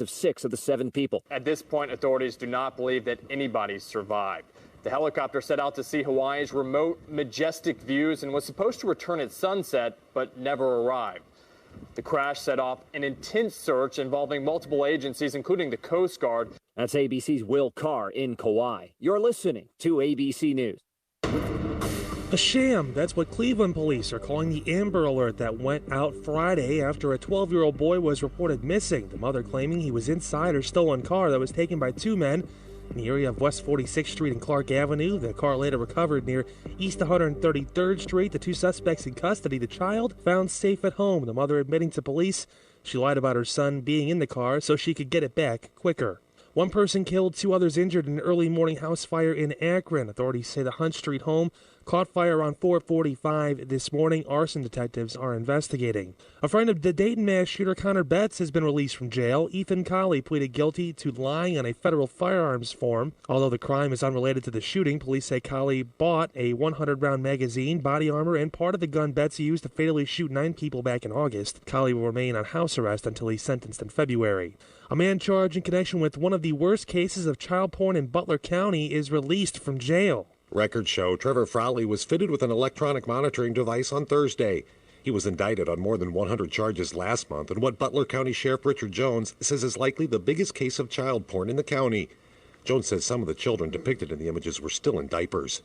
of 6 of the 7 people. At this point, authorities do not believe that anybody survived. The helicopter set out to see Hawaii's remote, majestic views and was supposed to return at sunset, but never arrived. The crash set off an intense search involving multiple agencies, including the Coast Guard. That's ABC's Will Carr in Kauai. You're listening to ABC News. A sham. That's what Cleveland police are calling the Amber Alert that went out Friday after a 12-year-old boy was reported missing. The mother claiming he was inside her stolen car that was taken by 2 men in the area of West 46th Street and Clark Avenue. The car later recovered near East 133rd Street. The 2 suspects in custody. The child found safe at home. The mother admitting to police she lied about her son being in the car so she could get it back quicker. 1 person killed, 2 others injured in an early morning house fire in Akron. Authorities say the Hunt Street home caught fire around 4:45 this morning. Arson detectives are investigating. A friend of the Dayton mass shooter Connor Betts has been released from jail. Ethan Colley pleaded guilty to lying on a federal firearms form. Although the crime is unrelated to the shooting, police say Colley bought a 100-round magazine, body armor, and part of the gun Betts used to fatally shoot 9 people back in August. Colley will remain on house arrest until he's sentenced in February. A man charged in connection with one of the worst cases of child porn in Butler County is released from jail. Records show Trevor Frawley was fitted with an electronic monitoring device on Thursday. He was indicted on more than 100 charges last month in what Butler County Sheriff Richard Jones says is likely the biggest case of child porn in the county. Jones says some of the children depicted in the images were still in diapers.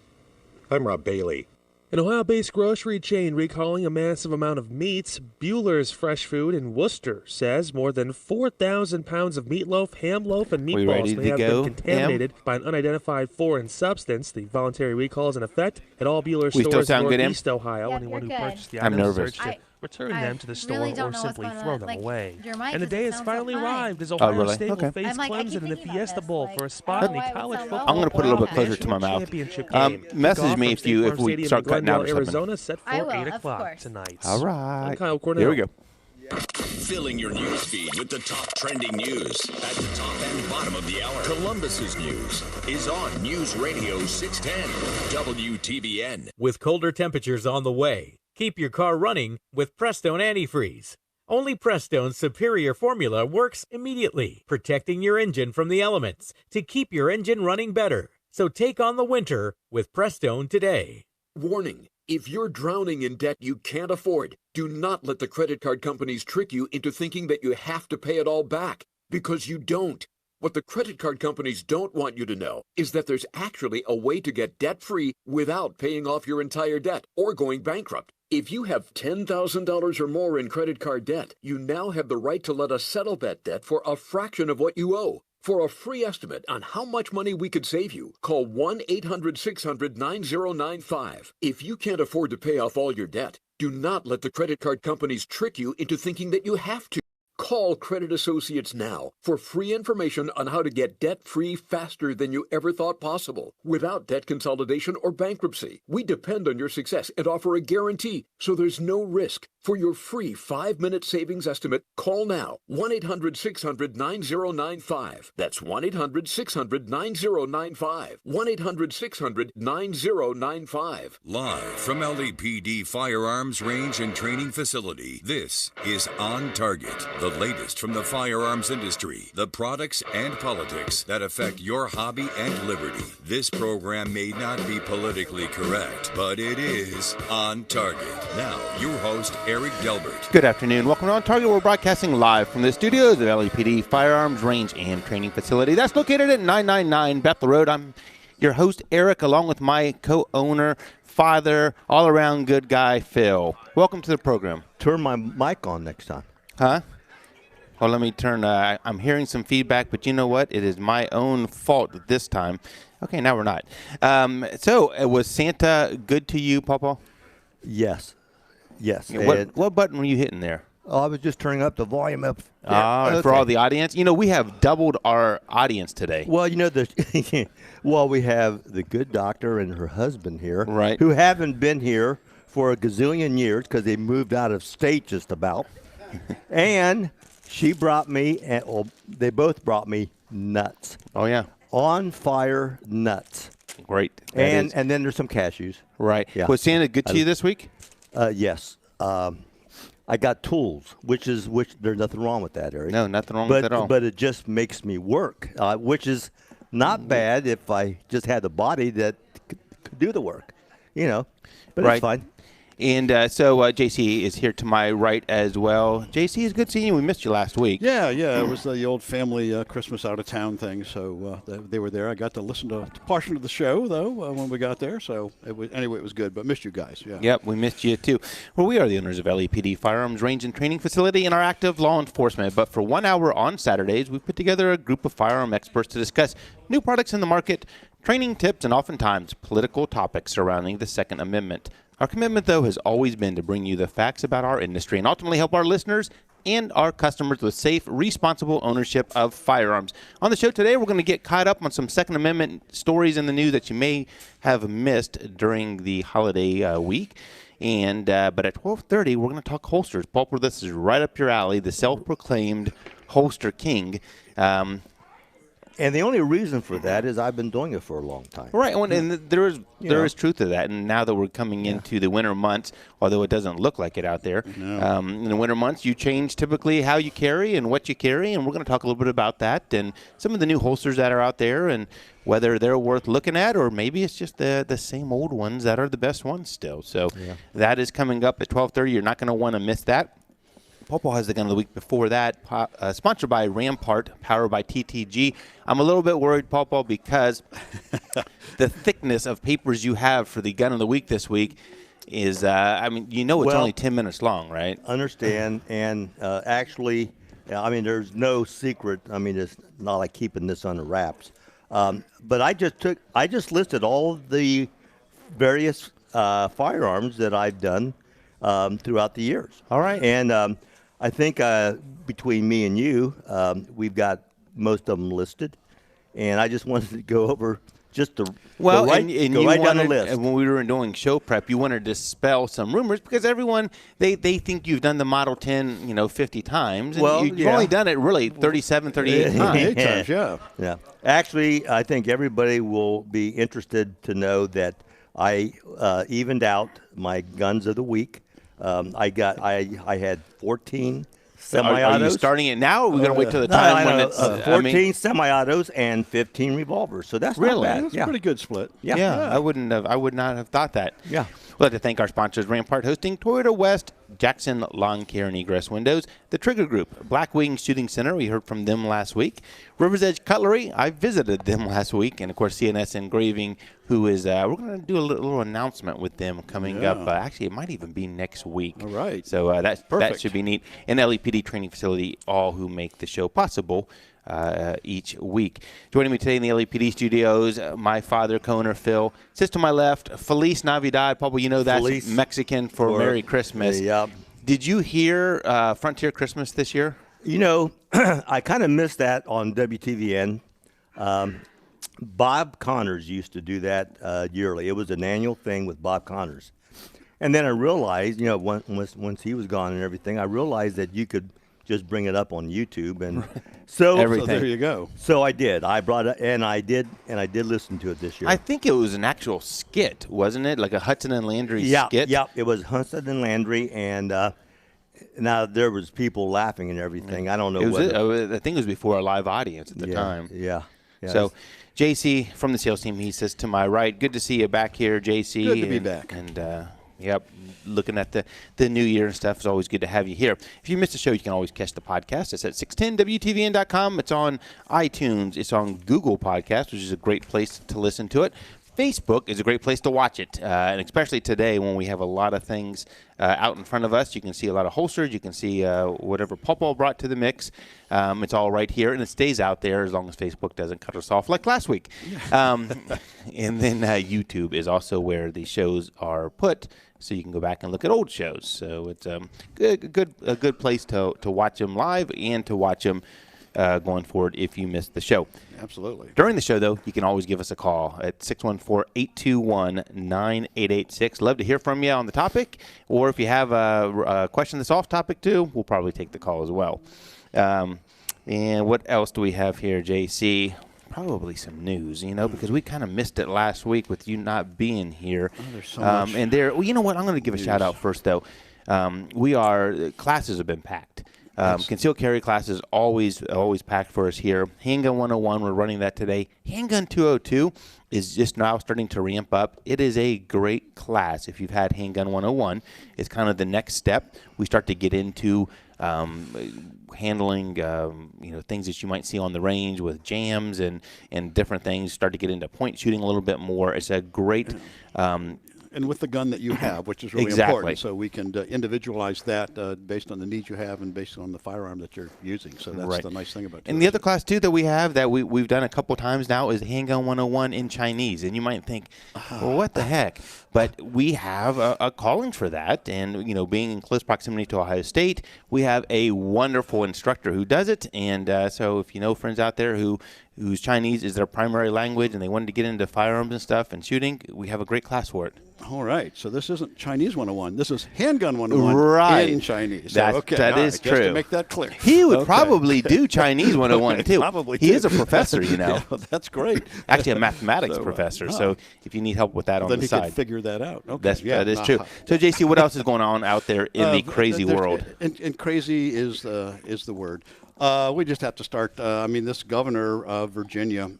I'm Rob Bailey. An Ohio-based grocery chain recalling a massive amount of meats. Bueller's Fresh Food in Worcester says more than 4,000 pounds of meatloaf, ham loaf, and meatballs may have been contaminated by an unidentified foreign substance. The voluntary recall is in effect at all Bueller stores in Northeast Ohio. Anyone who purchased the items is urged to return them to the store or simply throw them away. And the day has finally arrived as Ohio State will face Clemson in the Fiesta Bowl for a spot in the college football. I'm going to put it a little bit closer to my mouth. Message me if we start cutting out or something. Arizona set for 8 o'clock tonight. All right. I'm Kyle Cornell. Here we go. Filling your news feed with the top trending news at the top and bottom of the hour. Columbus's news is on News Radio 610 WTBN. With colder temperatures on the way, keep your car running with Prestone Antifreeze. Only Prestone's superior formula works immediately, protecting your engine from the elements to keep your engine running better. So take on the winter with Prestone today. Warning. If you're drowning in debt you can't afford, do not let the credit card companies trick you into thinking that you have to pay it all back, because you don't. What the credit card companies don't want you to know is that there's actually a way to get debt-free without paying off your entire debt or going bankrupt. If you have $10,000 or more in credit card debt, you now have the right to let us settle that debt for a fraction of what you owe. For a free estimate on how much money we could save you, call 1-800-600-9095. If you can't afford to pay off all your debt, do not let the credit card companies trick you into thinking that you have to. Call Credit Associates now for free information on how to get debt-free faster than you ever thought possible, without debt consolidation or bankruptcy. We depend on your success and offer a guarantee, so there's no risk. For your free 5-minute savings estimate, call now, 1-800-600-9095. That's 1-800-600-9095. 1-800-600-9095. Live from LAPD Firearms Range and Training Facility, this is On Target. The latest from the firearms industry, the products and politics that affect your hobby and liberty. This program may not be politically correct, but it is On Target. Now, your host, Eric Delbert. Good afternoon. Welcome to On Target. We're broadcasting live from the studios of LAPD Firearms Range and Training Facility. That's located at 999 Bethel Road. I'm your host, Eric, along with my co-owner, father, all-around good guy, Phil. Welcome to the program. Turn my mic on next time. Huh? Well, let me turn. I'm hearing some feedback, but you know what? It is my own fault this time. Okay, now we're not. So, was Santa good to you, Papa? Yes. Yes. What button were you hitting there? Oh, I was just turning up the volume up. Okay. For all the audience? You know, we have doubled our audience today. Well, you know, we have the good doctor and her husband here. Right. Who haven't been here for a gazillion years because they moved out of state just about. And she brought me, they both brought me nuts. Oh, yeah. On fire nuts. Great. And then there's some cashews. Right. Yeah. Was Santa good to you this week? Yes. I got tools, which there's nothing wrong with that, Eric. No, nothing wrong with that at all. But it just makes me work, which is not bad if I just had the body that could do the work, But it's fine. And so JC is here to my right as well. JC, it's good seeing you. We missed you last week. Yeah. It was the old family Christmas out of town thing, so they were there. I got to listen to a portion of the show though when we got there. So it was good. But missed you guys. Yeah. Yep, we missed you too. Well, we are the owners of LEPD Firearms Range and Training Facility and our active law enforcement. But for 1 hour on Saturdays, we put together a group of firearm experts to discuss new products in the market, training tips, and oftentimes political topics surrounding the Second Amendment. Our commitment, though, has always been to bring you the facts about our industry and ultimately help our listeners and our customers with safe, responsible ownership of firearms. On the show today, we're going to get caught up on some Second Amendment stories in the news that you may have missed during the holiday week. And but at 12:30, we're going to talk holsters. Pulper, this is right up your alley, the self-proclaimed holster king. And the only reason for that is I've been doing it for a long time. Right, and there is truth to that. And now that we're coming into the winter months, although it doesn't look like it out there, in the winter months you change typically how you carry and what you carry, and we're going to talk a little bit about that and some of the new holsters that are out there and whether they're worth looking at or maybe it's just the same old ones that are the best ones still. So that is coming up at 12:30. You're not going to want to miss that. Popo has the gun of the week before that, sponsored by Rampart, powered by TTG. I'm a little bit worried, Popo, because the thickness of papers you have for the gun of the week this week is, it's only 10 minutes long, right? Understand, and actually, there's no secret. It's not like keeping this under wraps. But I just listed all of the various firearms that I've done throughout the years. All right. And I think between me and you, we've got most of them listed, and I just wanted to go over just the down the list. And when we were doing show prep, you wanted to dispel some rumors because everyone they think you've done the Model 10 50 times. And you've only done it really 37, 38 times. Yeah. Actually, I think everybody will be interested to know that I evened out my guns of the week. I had 14 semi-autos. Are you starting it now, or are we going to wait till the time when it's 14 semi-autos and 15 revolvers? So that's really not bad. That's a pretty good split. Yeah. I would not have thought that. Yeah. We'd like to thank our sponsors, Rampart Hosting, Toyota West, Jackson Lawn Care and Egress Windows, The Trigger Group, Black Wing Shooting Center. We heard from them last week. River's Edge Cutlery. I visited them last week. And, of course, CNS Engraving, who is we're going to do a little announcement with them coming up. Actually, it might even be next week. All right. So that should be neat. And LEPD Training Facility, all who make the show possible each week. Joining me today in the LEPD studios, my father, co-owner Phil. Sits to my left, Feliz Navidad. Probably that's Feliz Mexican for Merry Christmas. Yeah. Did you hear Frontier Christmas this year? I kind of missed that on WTVN. Bob Connors used to do that yearly. It was an annual thing with Bob Connors. And then I realized, once he was gone and everything, I realized that you could just bring it up on YouTube, and so there you go. So I did. I brought it, and I did listen to it this year. I think it was an actual skit, wasn't it? Like a Hudson and Landry skit. Yeah, it was Hudson and Landry, and now there was people laughing and everything. I don't know. I think it was before a live audience at the time. Yeah. So, JC from the sales team, he says to my right, good to see you back here, JC. Good to be back. And looking at the new year and stuff, it's always good to have you here. If you missed the show, you can always catch the podcast. It's at 610WTVN.com. It's on iTunes. It's on Google Podcasts, which is a great place to listen to it. Facebook is a great place to watch it, and especially today when we have a lot of things out in front of us. You can see a lot of holsters. You can see whatever Pawpaw brought to the mix. It's all right here, and it stays out there as long as Facebook doesn't cut us off like last week. And then YouTube is also where the shows are put, so you can go back and look at old shows. So it's a good place to watch them live and to watch them going forward if you missed the show. Absolutely. During the show, though, you can always give us a call at 614-821-9886. Love to hear from you on the topic, or if you have a question that's off topic, too, we'll probably take the call as well. And what else do we have here, JC? Probably some news, because we kind of missed it last week with you not being here. Oh, there's so much and you know what? I'm going to give a shout-out first, though. classes have been packed. Concealed carry classes always packed for us here. Handgun 101, we're running that today. Handgun 202 is just now starting to ramp up. It is a great class. If you've had Handgun 101, it's kind of the next step. We start to get into handling things that you might see on the range with jams and different things. Start to get into point shooting a little bit more. It's a great and with the gun that you have, which is really important, so we can individualize that based on the needs you have and based on the firearm that you're using. So that's the nice thing about it. And the other class, too, that we have that we've done a couple times now is Handgun 101 in Chinese. And you might think, well, what the heck? But we have a calling for that. And, being in close proximity to Ohio State, we have a wonderful instructor who does it. And so if you know friends out there whose Chinese is their primary language and they wanted to get into firearms and stuff and shooting, we have a great class for it. All right. So this isn't Chinese 101. This is Handgun 101 in Chinese. So, that is true. Just to make that clear. He would probably do Chinese 101, too. Probably he is a professor, Yeah, that's great. Actually, a mathematics professor. So if you need help with that on the side. Then he could figure that out. Okay. That is true. So, JC, what else is going on out there in the crazy world? And crazy is the word. We just have to start. This governor of Virginia,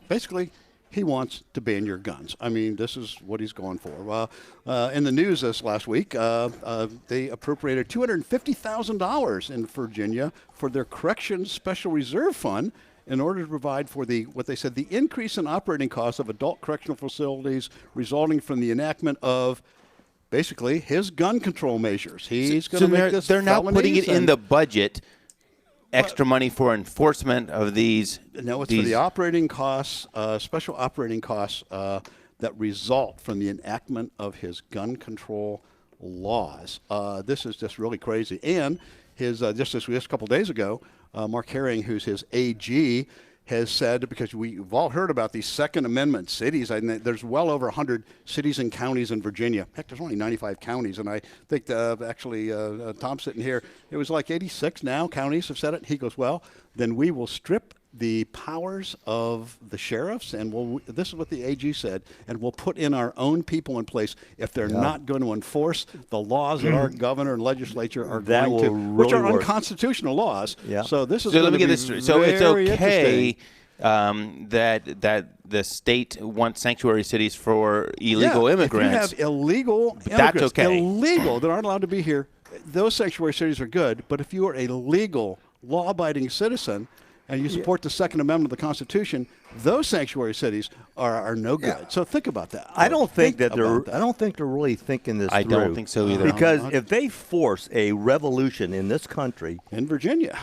basically he wants to ban your guns. This is what he's going for. In the news this last week, they appropriated $250,000 in Virginia for their Corrections Special Reserve Fund in order to provide for what they said, the increase in operating costs of adult correctional facilities resulting from the enactment of basically his gun control measures. He's going to make this. They're now putting it in the budget. Extra money for enforcement of these. No, it's for the operating costs, special operating costs that result from the enactment of his gun control laws. This is just really crazy. And his just a couple days ago, Mark Herring, who's his AG, has said, because we've all heard about these Second Amendment cities. There's well over 100 cities and counties in Virginia. Heck, there's only 95 counties, and I think Tom's sitting here. It was like 86 now counties have said it. He goes, well, then we will strip the powers of the sheriffs, and this is what the AG said, and we'll put in our own people in place if they're not going to enforce the laws that our governor and legislature are going to, which are unconstitutional laws. Yeah. So this is. So let me get this straight. So it's okay that the state wants sanctuary cities for illegal immigrants. If you have illegal immigrants, that's okay. Illegal, that aren't allowed to be here. Those sanctuary cities are good, but if you are a legal, law-abiding citizen and you support the Second Amendment of the Constitution, those sanctuary cities are no good. So think about that. I don't think they're really thinking this through. I don't think so either. Because if they force a revolution in this country, in Virginia,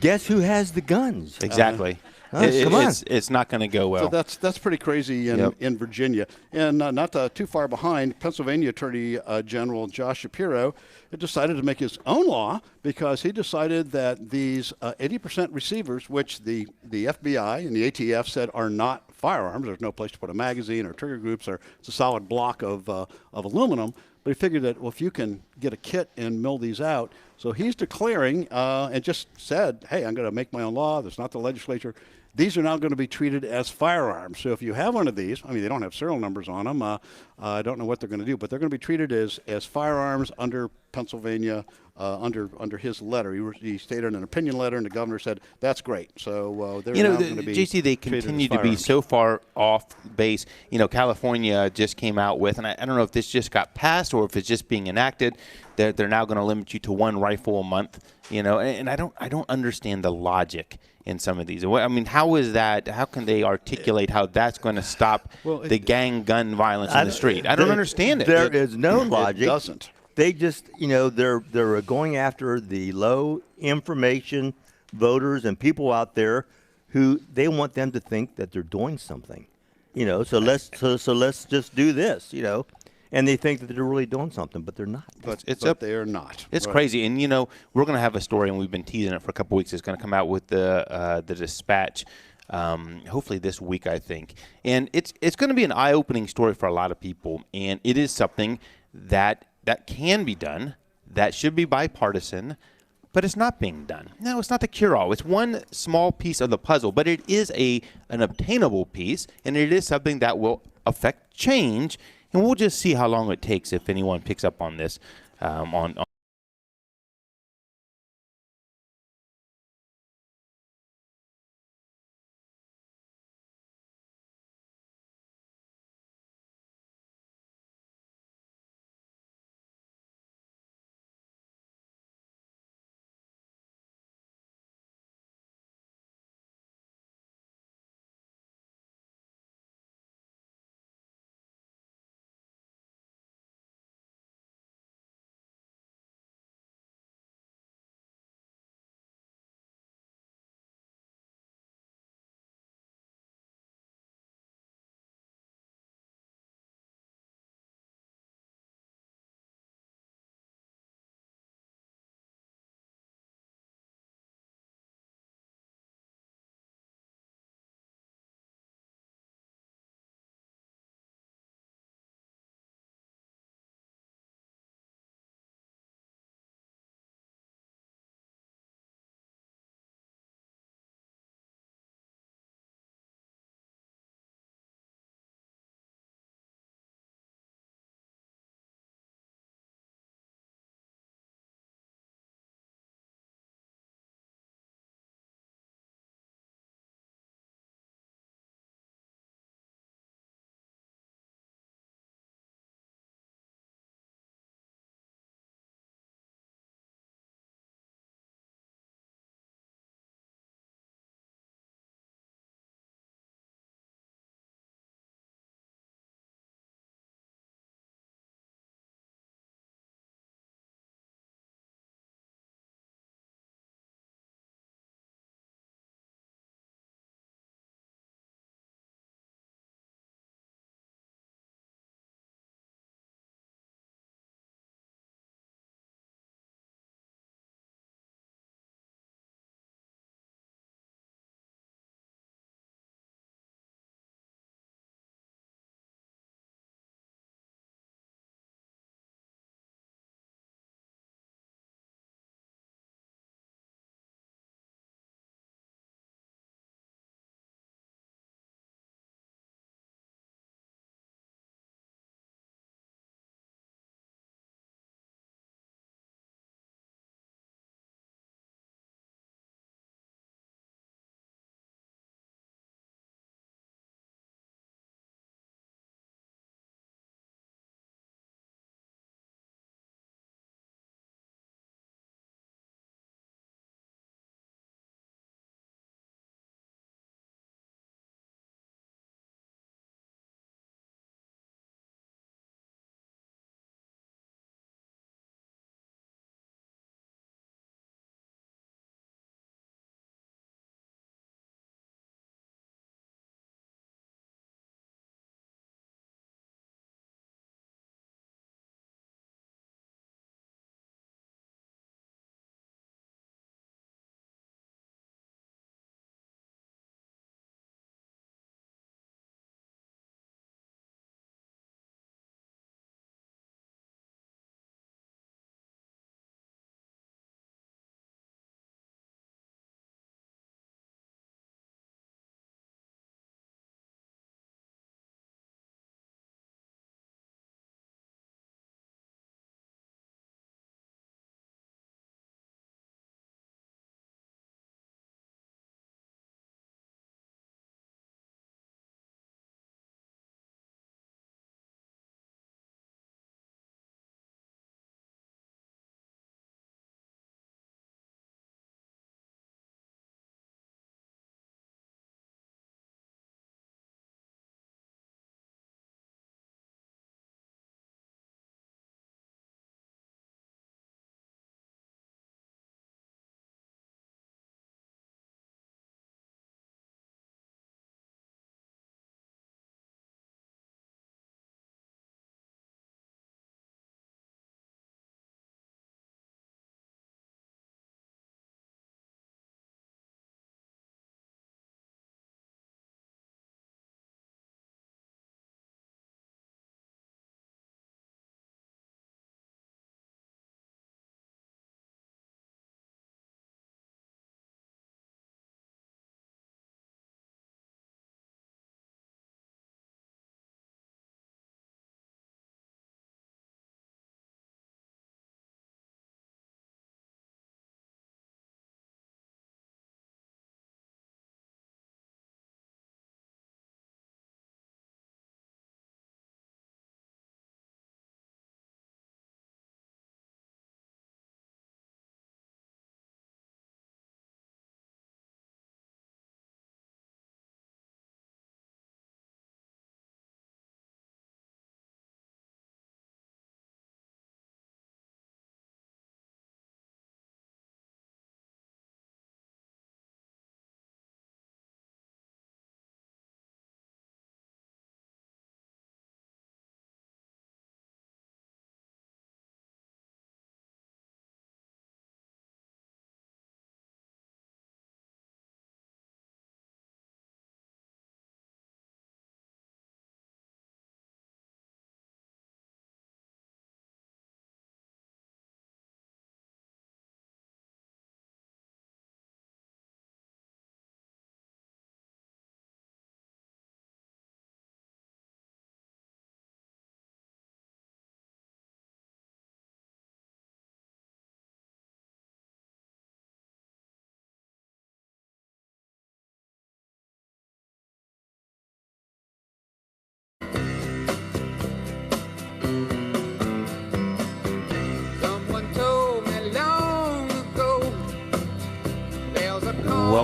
guess who has the guns? Exactly. Come on. It's not going to go well. So that's pretty crazy in Virginia. And not too far behind, Pennsylvania Attorney General Josh Shapiro decided to make his own law because he decided that these 80% receivers, which the FBI and the ATF said are not firearms, there's no place to put a magazine or trigger groups, or it's a solid block of aluminum. But he figured that, well, if you can get a kit and mill these out. So he's declaring and just said, hey, I'm going to make my own law. That's not the legislature. These are now going to be treated as firearms. So if you have one of these, they don't have serial numbers on them. I don't know what they're going to do, but they're going to be treated as firearms under Pennsylvania, under his letter. He stated an opinion letter, and the governor said, that's great. So they're now going to be JC, they continue to be so far off base. California just came out with, and I don't know if this just got passed or if it's just being enacted, they're now going to limit you to one rifle a month. And I don't understand the logic in some of these. How is that? How can they articulate how that's going to stop the gang gun violence in the street? I don't understand it. There is no logic. It doesn't. They just, they're going after the low information voters and people out there who they want them to think that they're doing something. So let's just do this. And they think that they're really doing something, but they're not. But they are not. It's crazy. And, we're going to have a story, and we've been teasing it for a couple weeks. It's going to come out with the Dispatch hopefully this week, I think. And it's going to be an eye-opening story for a lot of people. And it is something that can be done, that should be bipartisan, but it's not being done. No, it's not the cure-all. It's one small piece of the puzzle, but it is an obtainable piece, and it is something that will affect change. And we'll just see how long it takes if anyone picks up on this. on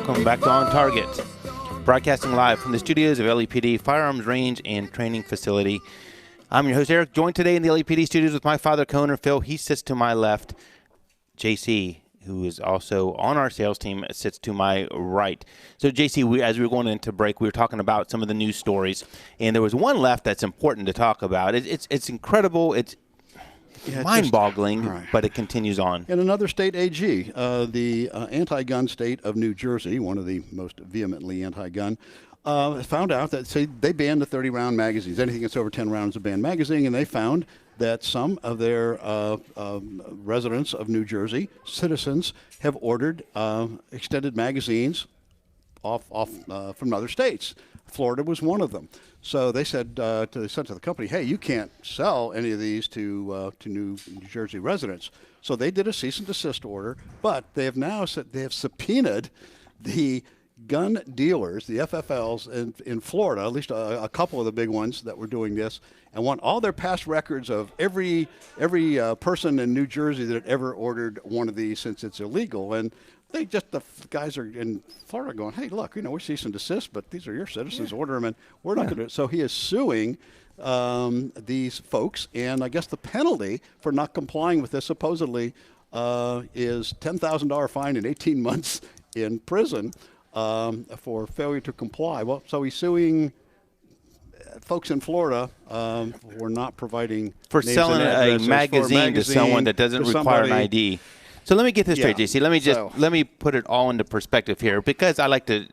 Welcome back to On Target. Broadcasting live from the studios of LEPD Firearms Range and Training Facility. I'm your host, Eric, joined today in the LEPD studios with my father, co-owner Phil. He sits to my left. JC, who is also on our sales team, sits to my right. So, JC, as we were going into break, we were talking about some of the news stories, and there was one left that's important to talk about. It's incredible. It's mind-boggling, but it continues on. In another state AG, the anti-gun state of New Jersey, one of the most vehemently anti-gun, found out that, they banned the 30-round magazines. Anything that's over 10 rounds is a banned magazine, and they found that some of their residents of New Jersey, citizens, have ordered extended magazines from other states. Florida was one of them. So they said to the company, hey, you can't sell any of these to New Jersey residents. So they did a cease and desist order, but they have now subpoenaed the gun dealers, the FFLs in Florida, at least a couple of the big ones that were doing this, and want all their past records of every person in New Jersey that ever ordered one of these, since it's illegal. And the guys are in Florida going, hey, look, we cease and desist, but these are your citizens, order them, and we're not going to. So he is suing these folks, and I guess the penalty for not complying with this supposedly is $10,000 fine and 18 months in prison for failure to comply. Well, so he's suing folks in Florida for not providing for selling a magazine to someone that doesn't require an ID. So let me get this straight, JC. Let me put it all into perspective here, because I like to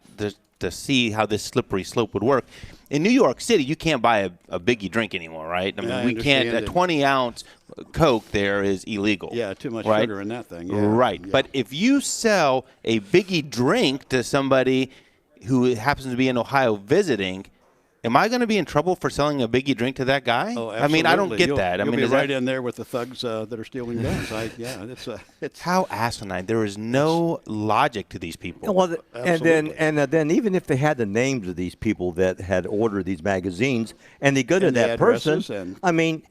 see how this slippery slope would work. In New York City, you can't buy a biggie drink anymore, right? I mean, we can't. A 20-ounce Coke there is illegal. Yeah, too much sugar in that thing. Yeah. Right. Yeah. But if you sell a biggie drink to somebody who happens to be in Ohio visiting, am I going to be in trouble for selling a biggie drink to that guy? Oh, absolutely. I mean, I don't get that. You'll mean, be right in there with the thugs that are stealing guns. It's how asinine. There is no logic to these people. Well, and then even if they had the names of these people that had ordered these magazines, and they go to that person, I mean,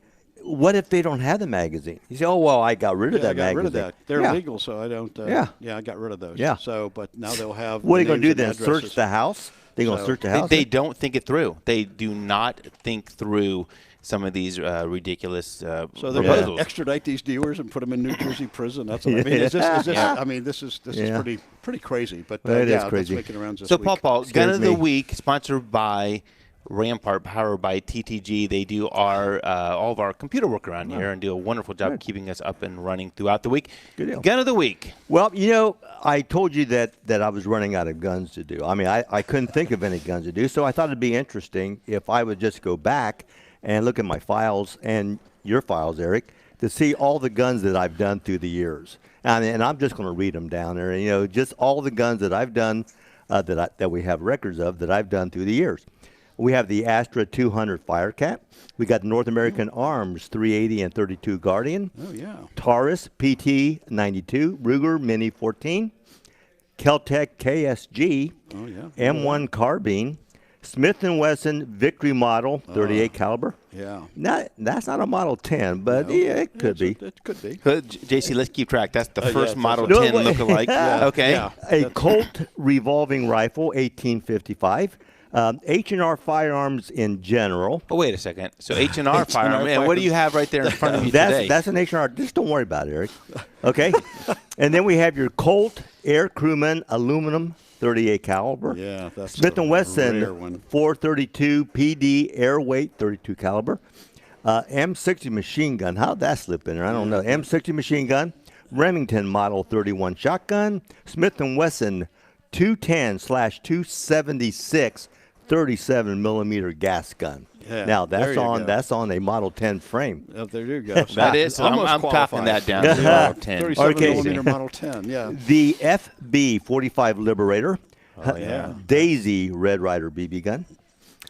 what if they don't have the magazine? You say, oh, well, I got rid of that magazine. I got rid of that. They're legal, so I don't. I got rid of those. Yeah. So, but now they'll have. What are you going to do then? Search the house? They're going to search the house? They don't think it through. They do not think through some of these ridiculous proposals. So they're going to extradite these dealers and put them in New Jersey prison. That's what I mean. Is this, I mean, this is pretty crazy. But it is crazy. That's making around this so, week. Paul, Gun of the Week, sponsored by Rampart, powered by TTG. They do all of our computer work around here and do a wonderful job keeping us up and running throughout the week. Good deal. Gun of the Week. Well, I told you that I was running out of guns to do. I mean, I couldn't think of any guns to do, so I thought it'd be interesting if I would just go back and look at my files and your files, Eric, to see all the guns that I've done through the years. And I'm just going to read them down there. Just all the guns that I've done that we have records of that I've done through the years. We have the Astra 200 Firecat. We got the North American Arms 380 and 32 Guardian. Oh, yeah. Taurus PT 92, Ruger Mini 14, Keltec KSG, M1 Carbine, Smith & Wesson Victory Model 38 caliber. Yeah. That's not a Model 10, but it could be. It could be. JC, let's keep track. That's the first Model 10 lookalike. Okay. Yeah. A Colt revolving rifle 1855. H&R Firearms in general. Oh, wait a second. So H&R Firearms. Man, what do you have right there in front of you today? That's an H&R. Just don't worry about it, Eric. Okay? And then we have your Colt Air Crewman aluminum 38 caliber. Yeah, that's Smith & a Wesson rare one. 432 PD Airweight 32 caliber. M60 machine gun. How'd that slip in there? I don't know. M60 machine gun. Remington Model 31 shotgun. Smith & Wesson 210/276 37 millimeter gas gun. Yeah, now that's on a Model 10 frame. There you go. So that is. I'm talking that down to Model 10. 37 millimeter Model 10. Yeah. The FB 45 Liberator. Oh, yeah. Daisy Red Ryder BB gun.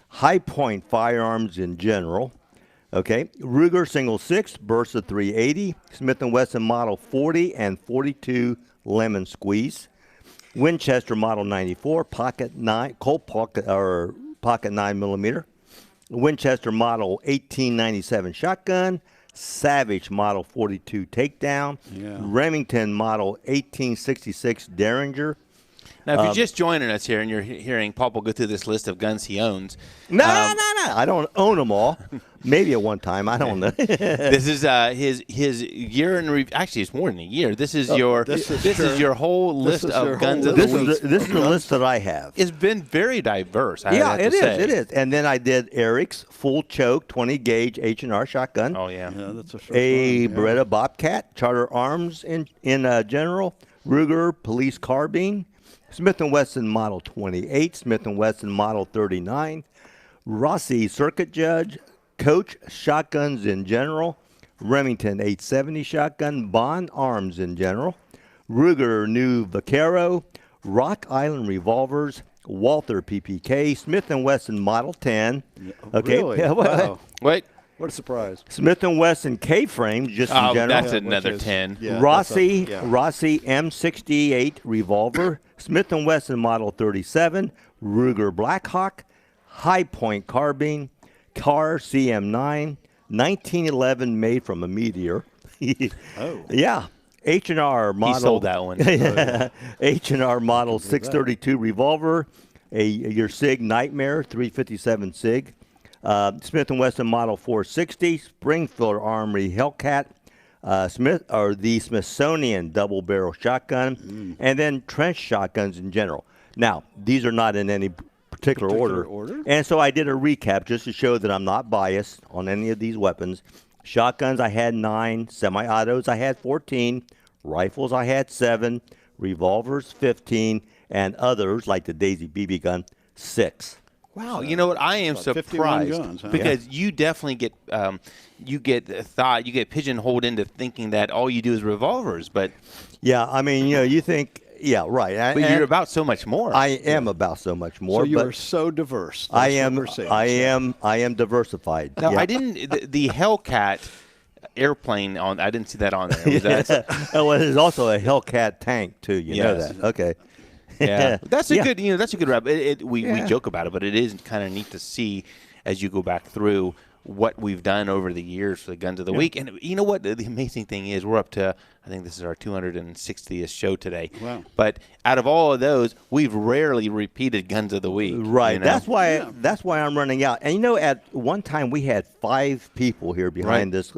High Point Firearms in general. Okay. Ruger Single 6 Bursa 380. Smith & Wesson Model 40 and 42 Lemon Squeeze. Winchester Model 94, Pocket 9, Colt Pocket 9 millimeter. Winchester Model 1897 shotgun. Savage Model 42 takedown. Yeah. Remington Model 1866 Derringer. Now, if you're just joining us here and you're hearing Paul go through this list of guns he owns. No. I don't own them all. Maybe at one time. I don't know. This is his year in review. Actually, it's more than a year. This is your whole list of guns of the week. This is the list that I have. It's been very diverse. It is. And then I did Eric's full choke 20 gauge H&R shotgun. Oh yeah. That's A Beretta Bobcat, Charter Arms in general, Ruger Police Carbine, Smith & Wesson Model 28, Smith & Wesson Model 39, Rossi Circuit Judge, Coach Shotguns in general, Remington 870 shotgun, Bond Arms in general, Ruger New Vaquero, Rock Island Revolvers, Walther PPK, Smith & Wesson Model 10. Okay. Really? Wow. Wait. What a surprise. Smith & Wesson K-frames, just in general. That's another 10. Yeah, Rossi M68 revolver, Smith & Wesson Model 37, Ruger Blackhawk, High Point carbine, Car CM9, 1911 made from a Meteor. Yeah. H&R model. He sold that one. H&R model 632 revolver, your SIG Nightmare 357 SIG. Smith & Wesson Model 460, Springfield Armory Hellcat, the Smithsonian double barrel shotgun, and then trench shotguns in general. Now, these are not in any particular order. And so I did a recap just to show that I'm not biased on any of these weapons. Shotguns, I had 9. Semi-autos, I had 14. Rifles, I had 7. Revolvers, 15. And others, like the Daisy BB gun, 6. Wow, you know what? I am surprised guns, huh? because you definitely get pigeonholed into thinking that all you do is revolvers, but yeah, I mean, you think, yeah, right. But you're about so much more. I am about so much more. So you are so diverse. I am diversified. No, yeah. I didn't. The Hellcat airplane on. I didn't see that on there. Was that? Well, there's also a Hellcat tank too. You know that? Okay. Yeah, that's a good. That's a good rap. We joke about it, but it is kind of neat to see as you go back through what we've done over the years for the Guns of the Week. And you know what? The amazing thing is we're up to, I think this is our 260th show today. Wow. But out of all of those, we've rarely repeated Guns of the Week. Right. That's why I'm running out. And at one time we had 5 people here behind this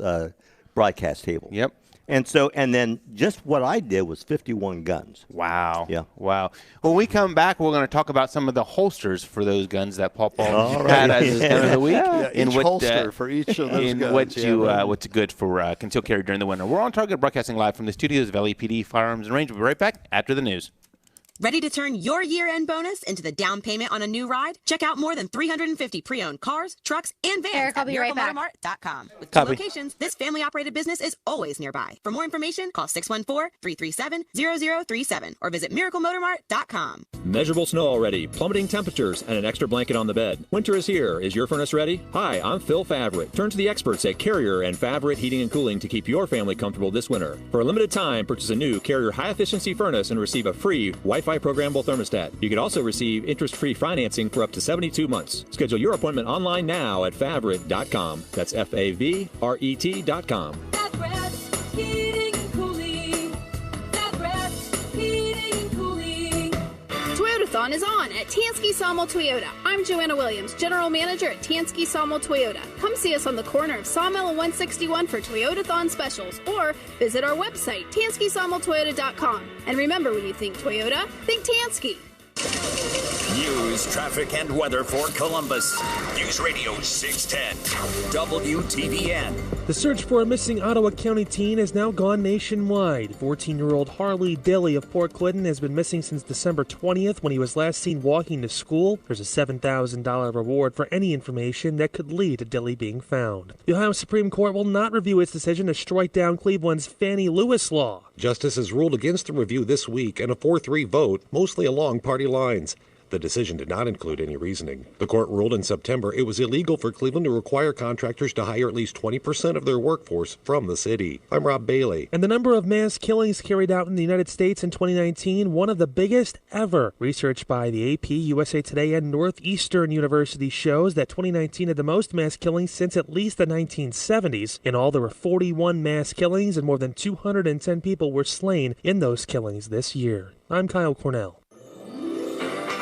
broadcast table. Yep. And then just what I did was 51 guns. Wow. Yeah. Wow. When we come back, we're going to talk about some of the holsters for those guns that Paul had as his gun of the week. Yeah, each holster for each of those guns. What's good for concealed carry during the winter. We're on target, broadcasting live from the studios of LAPD Firearms and Range. We'll be right back after the news. Ready to turn your year-end bonus into the down payment on a new ride? Check out more than 350 pre-owned cars, trucks, and vans Eric, I'll at be right back. MiracleMotorMart.com. With 2 locations, this family-operated business is always nearby. For more information, call 614-337-0037 or visit MiracleMotorMart.com. Measurable snow already, plummeting temperatures, and an extra blanket on the bed. Winter is here. Is your furnace ready? Hi, I'm Phil Favret. Turn to the experts at Carrier and Favret Heating and Cooling to keep your family comfortable this winter. For a limited time, purchase a new Carrier high-efficiency furnace and receive a free Wi-Fi programmable thermostat. You can also receive interest-free financing for up to 72 months. Schedule your appointment online now at favret.com. That's Favret.com. Favret Heating and Cooling. Favret Heating and Cooling. Toyotathon is on at Tansky Sawmill Toyota. I'm Joanna Williams, General Manager at Tansky Sawmill Toyota. Come see us on the corner of Sawmill and 161 for Toyotathon specials, or visit our website, TanskySawmillToyota.com. And remember, when you think Toyota, think Tansky. News, traffic, and weather for Columbus. News Radio 610, WTVN. The search for a missing Ottawa County teen has now gone nationwide. 14-year-old Harley Dilly of Port Clinton has been missing since December 20th when he was last seen walking to school. There's a $7,000 reward for any information that could lead to Dilly being found. The Ohio Supreme Court will not review its decision to strike down Cleveland's Fannie Lewis law. Justices ruled against the review this week in a 4-3 vote, mostly along party lines. The decision did not include any reasoning. The court ruled in September it was illegal for Cleveland to require contractors to hire at least 20% of their workforce from the city. I'm Rob Bailey. And the number of mass killings carried out in the United States in 2019, one of the biggest ever. Research by the AP, USA Today, and Northeastern University shows that 2019 had the most mass killings since at least the 1970s. In all, there were 41 mass killings, and more than 210 people were slain in those killings this year. I'm Kyle Cornell.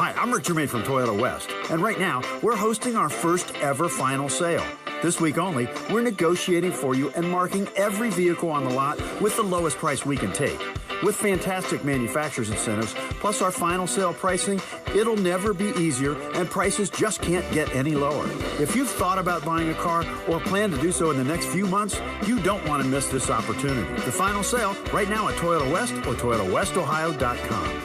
Hi, I'm Rick Germain from Toyota West, and right now we're hosting our first ever final sale. This week only, we're negotiating for you and marking every vehicle on the lot with the lowest price we can take. With fantastic manufacturer's incentives, plus our final sale pricing, it'll never be easier, and prices just can't get any lower. If you've thought about buying a car or plan to do so in the next few months, you don't want to miss this opportunity. The final sale right now at Toyota West or ToyotaWestOhio.com.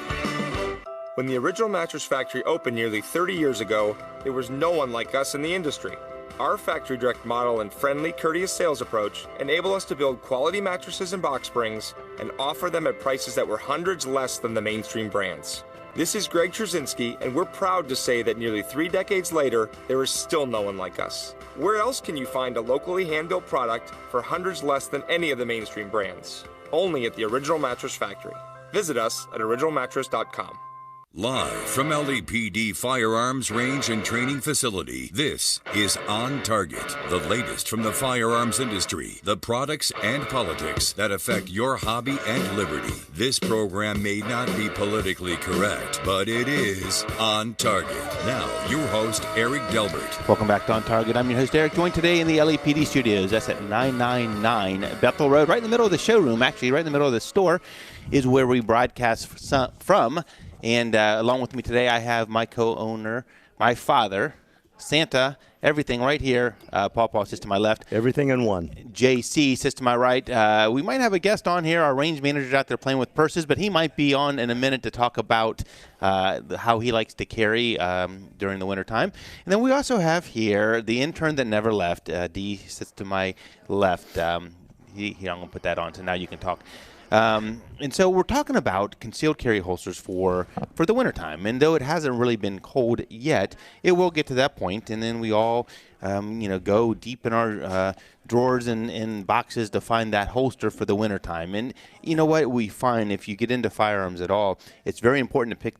When the original Mattress Factory opened nearly 30 years ago, there was no one like us in the industry. Our factory direct model and friendly, courteous sales approach enable us to build quality mattresses and box springs and offer them at prices that were hundreds less than the mainstream brands. This is Greg Trzynski, and we're proud to say that nearly 3 decades later, there is still no one like us. Where else can you find a locally hand-built product for hundreds less than any of the mainstream brands? Only at the Original Mattress Factory. Visit us at originalmattress.com. Live from LAPD Firearms Range and Training Facility, this is On Target, the latest from the firearms industry, the products and politics that affect your hobby and liberty. This program may not be politically correct, but it is On Target. Now, your host, Eric Delbert. Welcome back to On Target. I'm your host, Eric, joined today in the LAPD studios. That's at 999 Bethel Road, right in the middle of the showroom, actually, right in the middle of the store is where we broadcast from. And along with me today, I have my co-owner, my father, Santa, everything right here. Paw sits to my left. Everything in one. JC sits to my right. We might have a guest on here. Our range manager's out there playing with purses, but he might be on in a minute to talk about how he likes to carry during the wintertime. And then we also have here the intern that never left. D sits to my left. I'm going to put that on, so now you can talk. And so we're talking about concealed carry holsters for the wintertime. And though it hasn't really been cold yet, it will get to that point. And then we all, go deep in our drawers and boxes to find that holster for the wintertime. And you know what we find if you get into firearms at all, it's very important to pick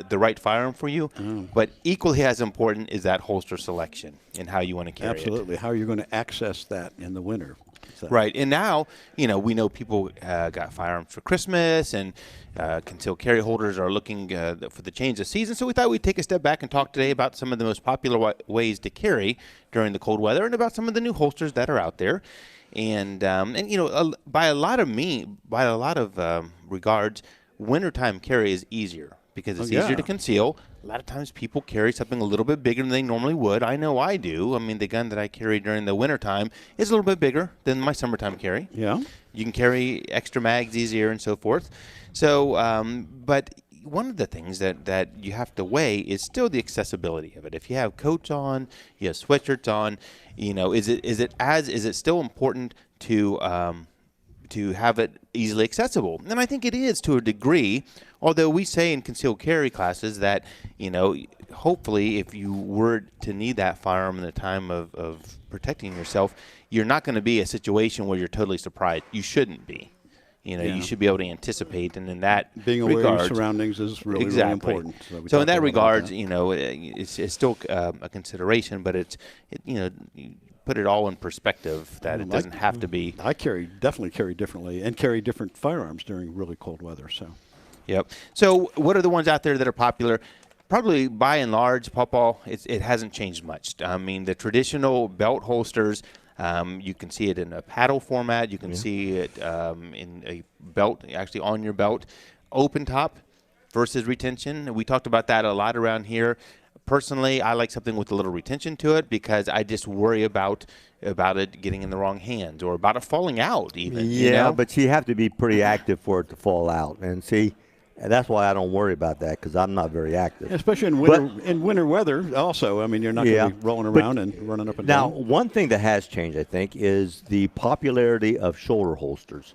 the right firearm for you. But equally as important is that holster selection and how you want to carry it. Absolutely. How are you going to access that in the winter? So. Right. And now, we know people got firearms for Christmas and concealed carry holders are looking for the change of season. So we thought we'd take a step back and talk today about some of the most popular ways to carry during the cold weather and about some of the new holsters that are out there. And by a lot of regards, wintertime carry is easier because it's easier to conceal. A lot of times people carry something a little bit bigger than they normally would. I know I do. I mean, the gun that I carry during the wintertime is a little bit bigger than my summertime carry. Yeah. You can carry extra mags easier and so forth. So, but one of the things that you have to weigh is still the accessibility of it. If you have coats on, you have sweatshirts on, is it still important to have it easily accessible? And I think it is to a degree, although we say in concealed carry classes that, hopefully if you were to need that firearm in the time of protecting yourself, you're not going to be a situation where you're totally surprised. You shouldn't be. You should be able to anticipate, and in that being aware of your surroundings is really, really important. So in that regard, it's still a consideration, but put it all in perspective that it doesn't have to be. I definitely carry differently and carry different firearms during really cold weather. So. Yep. So what are the ones out there that are popular? Probably by and large, Pawpaw, it hasn't changed much. I mean, the traditional belt holsters, you can see it in a paddle format. You can see it in a belt, actually on your belt. Open top versus retention. We talked about that a lot around here. Personally, I like something with a little retention to it because I just worry about it getting in the wrong hands or about it falling out even. Yeah, but you have to be pretty active for it to fall out. And see, that's why I don't worry about that because I'm not very active. Especially in winter weather also. I mean, you're not going to be rolling around and running up and down. Now, one thing that has changed, I think, is the popularity of shoulder holsters.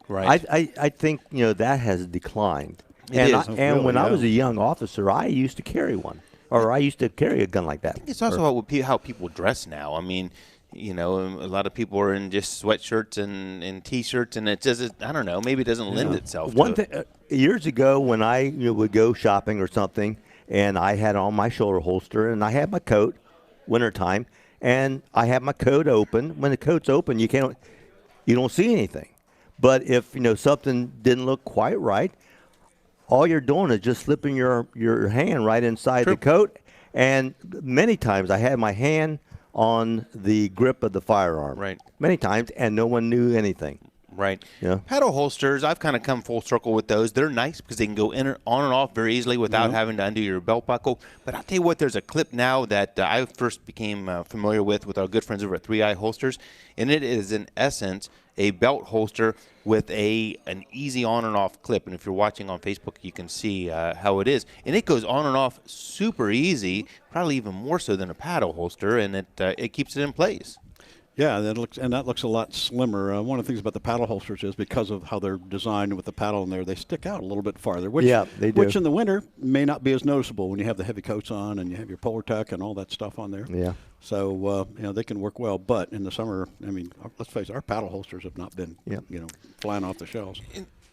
Right. I think, that has declined. And when I was a young officer, I used to carry one. Or I used to carry a gun like that. It's also how people dress now. I mean, a lot of people are in just sweatshirts and T-shirts, and it just, I don't know, maybe it doesn't lend itself to it. Years ago when I would go shopping or something, and I had on my shoulder holster, and I had my coat, wintertime, and I had my coat open. When the coat's open, you don't see anything. But if, something didn't look quite right, all you're doing is just slipping your hand right inside the coat. And many times I had my hand on the grip of the firearm. Right. Many times, and no one knew anything. Right. Yeah. Paddle holsters, I've kind of come full circle with those. They're nice because they can go on and off very easily without having to undo your belt buckle. But I'll tell you what, there's a clip now that I first became familiar with our good friends over at 3i Holsters, and it is in essence a belt holster with an easy on and off clip. And if you're watching on Facebook, you can see how it is. And it goes on and off super easy, probably even more so than a paddle holster, and it keeps it in place. Yeah, that looks a lot slimmer. One of the things about the paddle holsters is because of how they're designed with the paddle in there, they stick out a little bit farther. Which, they do. Which in the winter may not be as noticeable when you have the heavy coats on and you have your Polar Tech and all that stuff on there. Yeah. So they can work well. But in the summer, I mean, let's face it, our paddle holsters have not been flying off the shelves.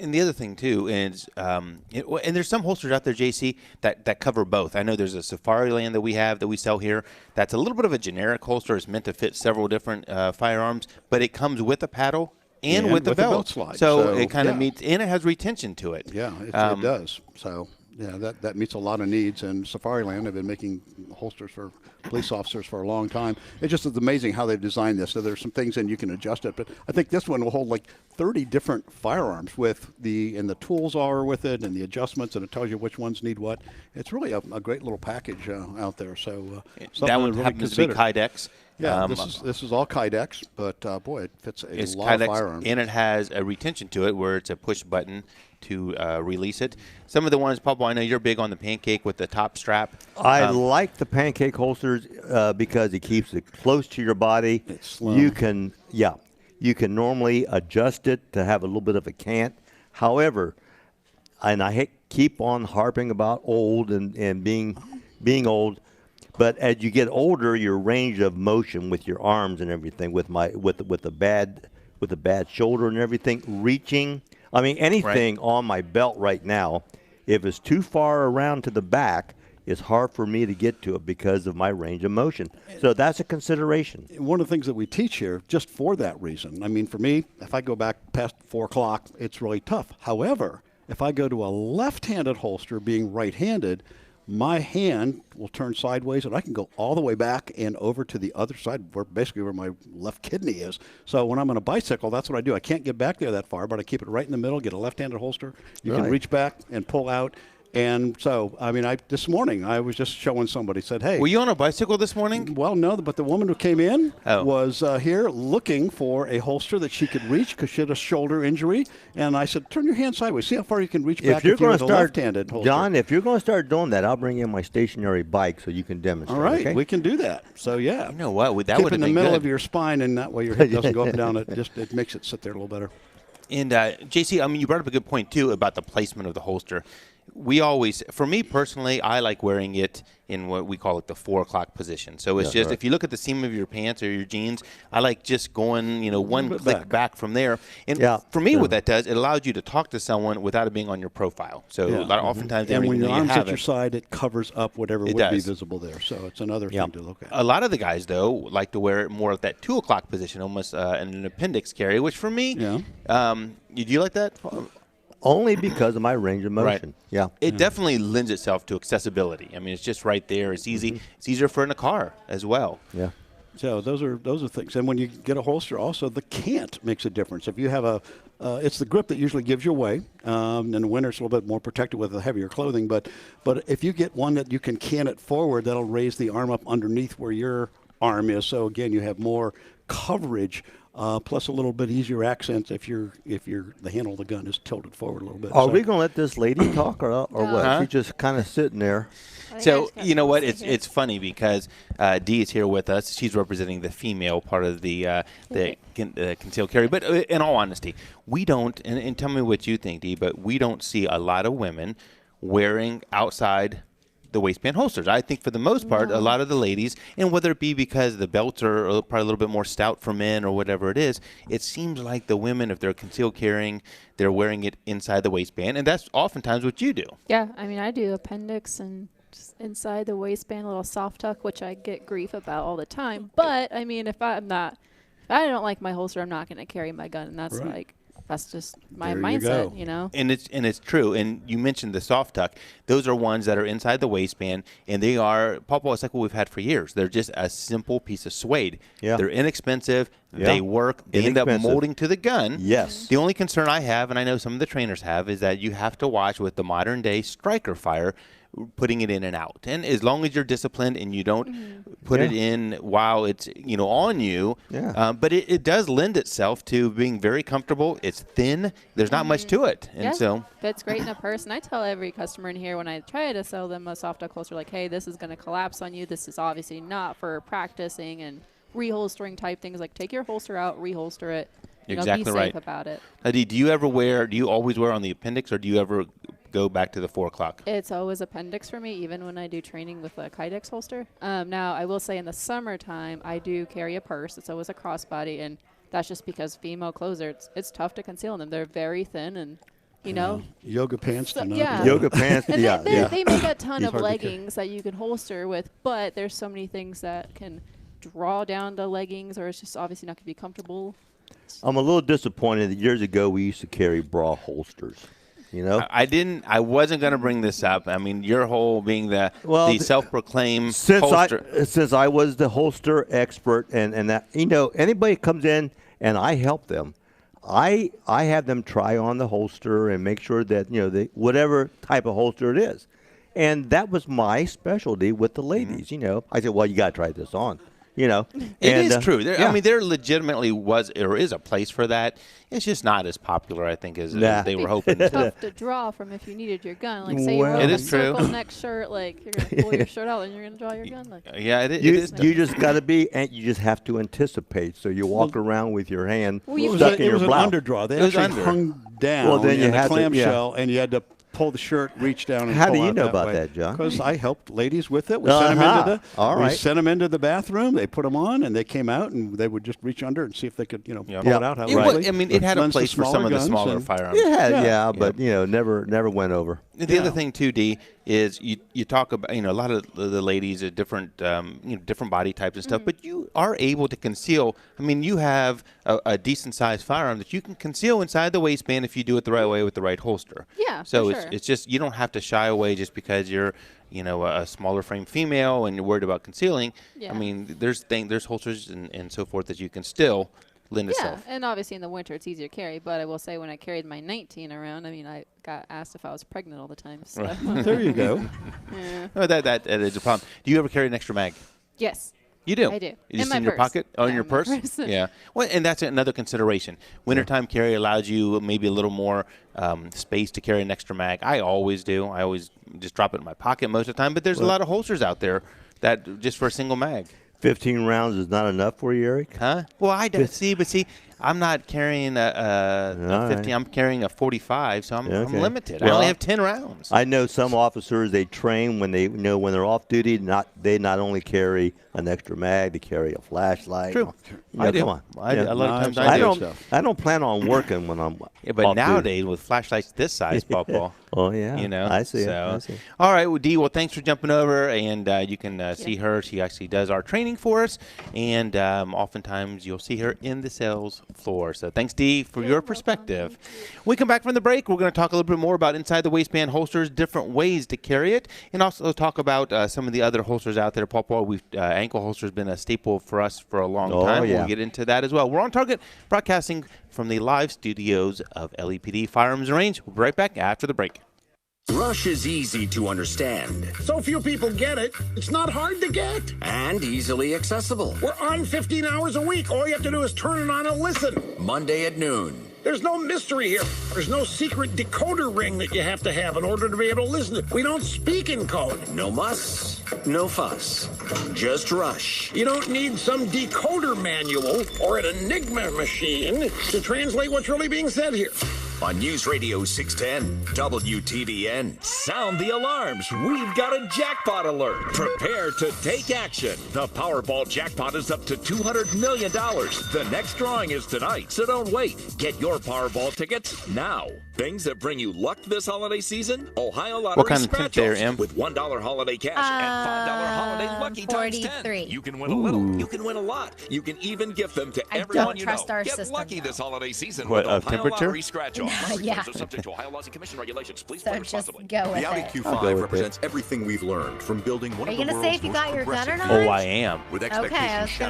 And the other thing, too, is and there's some holsters out there, JC, that cover both. I know there's a Safari Land that we sell here that's a little bit of a generic holster. It's meant to fit several different firearms, but it comes with a paddle and with the belt slide. So it kind of meets, and it has retention to it. Yeah, it does. So, yeah, that meets a lot of needs. And Safari Land have been making holsters for police officers for a long time. It just is amazing how they've designed this. So there's some things and you can adjust it. But I think this one will hold like 30 different firearms and the tools are with it and the adjustments, and it tells you which ones need what. It's really a great little package out there. So that one really happens to be Kydex. Yeah, this is all Kydex, but boy, it fits a lot of firearms. And it has a retention to it where it's a push button to release it. Some of the ones, Papa, I know you're big on the pancake with the top strap. I like the pancake holsters because it keeps it close to your body. It's slim. You can normally adjust it to have a little bit of a cant. However, and I keep on harping about old and being old, but as you get older, your range of motion with your arms and everything, with the bad shoulder and everything, reaching. I mean, anything on my belt right now, if it's too far around to the back, it's hard for me to get to it because of my range of motion. So that's a consideration. One of the things that we teach here, just for that reason, I mean, for me, if I go back past 4 o'clock, it's really tough. However, if I go to a left-handed holster being right-handed, my hand will turn sideways and I can go all the way back and over to the other side, where my left kidney is. So when I'm on a bicycle, that's what I do. I can't get back there that far, but I keep it right in the middle, get a left-handed holster. You can reach back and pull out. And so, I mean, this morning I was just showing somebody, said, hey. Were you on a bicycle this morning? Well, no, but the woman who came in was here looking for a holster that she could reach because she had a shoulder injury. And I said, turn your hand sideways. See how far you can reach back if you're a left-handed holster. John, if you're going to start doing that, I'll bring in my stationary bike so you can demonstrate. All right, okay? We can do that. So, yeah. You know what? That would have in the been middle good. of your spine, and that way your hip doesn't go up and down. It makes it sit there a little better. And, JC, I mean, you brought up a good point, too, about the placement of the holster. We always, for me personally, I like wearing it in what we call it the 4 o'clock position. So it's if you look at the seam of your pants or your jeans, I like just going, one click back from there. And for me, what that does, it allows you to talk to someone without it being on your profile. So oftentimes, and when your arm's at your side, it covers up whatever would be visible there. So it's another thing to look at. A lot of the guys, though, like to wear it more at that 2 o'clock position, almost an appendix carry, which for me, do you like that? Only because of my range of motion. Right. Yeah. It definitely lends itself to accessibility. I mean, it's just right there. It's easy. It's easier for in a car as well. Yeah. So those are things. And when you get a holster, also the cant makes a difference. If you have it's the grip that usually gives you away. In the winter, it's a little bit more protected with the heavier clothing. But if you get one that you can cant it forward, that'll raise the arm up underneath where your arm is. So again, you have more coverage. Plus a little bit easier accents if the handle of the gun is tilted forward a little bit. Are we going to let this lady talk or what? She's just kind of sitting there. So, you know what? It's funny because Dee is here with us. She's representing the female part of the concealed carry. But in all honesty, we don't, and tell me what you think, Dee, but we don't see a lot of women wearing outside the waistband holsters. I think for the most part, a lot of the ladies, and whether it be because the belts are probably a little bit more stout for men or whatever it is, it seems like the women, if they're concealed carrying, they're wearing it inside the waistband, and that's oftentimes what you do. Yeah, I mean, I do appendix and just inside the waistband, a little soft tuck, which I get grief about all the time. But I mean, if I don't like my holster, I'm not going to carry my gun, and that's that's just my There you mindset, go. you know. And it's true. And you mentioned the soft tuck. Those are ones that are inside the waistband, and they are, Paul, it's like what we've had for years. They're just a simple piece of suede. Yeah. They're inexpensive. Yeah. They work. They end up Inexpensive. molding to the gun. Yes. The only concern I have, and I know some of the trainers have, is that you have to watch with the modern day striker fire, putting it in and out. And as long as you're disciplined and you don't put it in while it's on you, but it does lend itself to being very comfortable. It's thin. There's not much to it, and so fits great in a purse. And I tell every customer in here when I try to sell them a soft tuck holster, like, hey, this is going to collapse on you. This is obviously not for practicing and reholstering type things. Like, take your holster out, reholster it. Exactly be right. safe about it. Adi, do you always wear on the appendix, or do you ever go back to the 4 o'clock? It's always appendix for me, even when I do training with a Kydex holster. Now, I will say in the summertime, I do carry a purse. It's always a crossbody, and that's just because female clothes it's tough to conceal them. They're very thin, and yoga pants. Yoga pants. And Yeah. they make a ton It's of hard to leggings that you can holster with, but there's so many things that can draw down the leggings, or it's just obviously not going to be comfortable. I'm a little disappointed that years ago we used to carry bra holsters. I wasn't going to bring this up. I mean, your whole being the self-proclaimed holster. Since I was the holster expert, and that anybody comes in and I help them, I have them try on the holster and make sure that whatever type of holster it is, and that was my specialty with the ladies. I said, well, you got to try this on. It is true. I mean, there legitimately was or is a place for that. It's just not as popular, I think, as they were hoping. It's tough to draw from if you needed your gun. Like, say you're wearing a circle neck shirt, like, you're going to pull your shirt out and you're going to draw your gun. Like, it is tough. You just got to be, and you just have to anticipate. So you walk around with your hand stuck in your blouse. It was an underdraw. They actually hung down in the clamshell, and you had to pull the shirt, reach down, and How pull do you out know that about way. that, John? Because I helped ladies with it. We sent them into the bathroom. They put them on, and they came out, and they would just reach under and see if they could, pull it out. It had a place for some of the smaller firearms. It had, but never went over. The other thing too, D, is you talk about a lot of the ladies are different different body types and stuff, but you are able to conceal. I mean, you have a decent sized firearm that you can conceal inside the waistband if you do it the right way with the right holster. Yeah, so for sure. it's just you don't have to shy away just because you're a smaller frame female and you're worried about concealing. Yeah. I mean, there's holsters and so forth that you can still lend itself. Yeah, and obviously in the winter it's easier to carry, but I will say when I carried my 19 around, I mean, I got asked if I was pregnant all the time. So. There you go. Yeah. Oh, that is a problem. Do you ever carry an extra mag? Yes. You do? I do. Just in your purse. pocket? Oh, in your purse? Yeah. Well, and that's another consideration. Wintertime carry allows you maybe a little more space to carry an extra mag. I always do. I always just drop it in my pocket most of the time. But there's a lot of holsters out there that just for a single mag. 15 rounds is not enough for you, Eric? Huh? Well, I don't see, I'm not carrying a 50. I'm carrying a 45, so I'm limited. Well, I only have 10 rounds. I know some officers, they train when when they're off duty. They not only carry an extra mag, they carry a flashlight. True. I do. Come on. A lot of times I do. I don't plan on working when I'm but off nowadays duty. with flashlights this size, Paul. Oh, yeah. I see so. it. All right, well, Dee, thanks for jumping over, and you can see her. She actually does our training for us, and oftentimes you'll see her in the sales floor. So thanks, Dee, for your perspective. When we come back from the break, we're going to talk a little bit more about inside the waistband holsters, different ways to carry it, and also talk about some of the other holsters out there. Paul, ankle holster has been a staple for us for a long time. Yeah. We'll get into that as well. We're on target, broadcasting from the live studios of LEPD Firearms Range. We'll be right back after the break. Rush is easy to understand. So few people get it, it's not hard to get. And easily accessible. We're on 15 hours a week. All you have to do is turn it on and listen. Monday at noon. There's no mystery here. There's no secret decoder ring that you have to have in order to be able to listen. We don't speak in code. No muss, no fuss. Just Rush. You don't need some decoder manual or an Enigma machine to translate what's really being said here. on News Radio 610 WTVN. Sound the alarms. We've got a jackpot alert. Prepare to take action. The Powerball jackpot is up to $200 million. The next drawing is tonight, so don't wait. Get your Powerball tickets now. Things that bring you luck this holiday season? Ohio Lottery What kind of tip there, Scratch-Offs Em? with $1 holiday cash and $5 holiday lucky times 10. You can win a little. You can win a lot. You can even gift them to everyone you know. Get lucky this holiday season with Ohio Lottery Scratch-Offs. Yeah. Are subject to Ohio laws and commission regulations. Please So play just responsibly. go with The Audi it. Q5 represents everything we've learned from building one Are of you the gonna say world's if you most got your gun or progressive not? Oh, I am. with Okay, I was gonna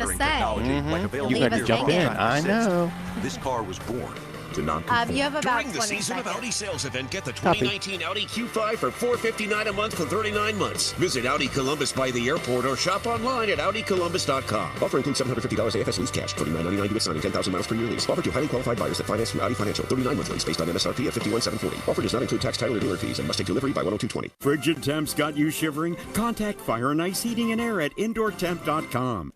expectation-shattering say. technology like available You gotta gear jump all in. time I assist. know. This car was born to non-conform. You have about During the 20 season of seconds. Audi sales event, get the Copy. 2019 Audi Q5 for $459 a month for 39 months. Visit Audi Columbus by the airport or shop online at AudiColumbus.com. Offer includes $750 AFS lease cash, $49.99 US signing, 10,000 miles per year lease. Offer to highly qualified buyers that finance through Audi Financial. 39-month lease based on MSRP of $51,740. Offer does not include tax, title, or dealer fees and must take delivery by 10220. Frigid temps got you shivering? Contact Fire and Ice Heating and Air at indoortemp.com.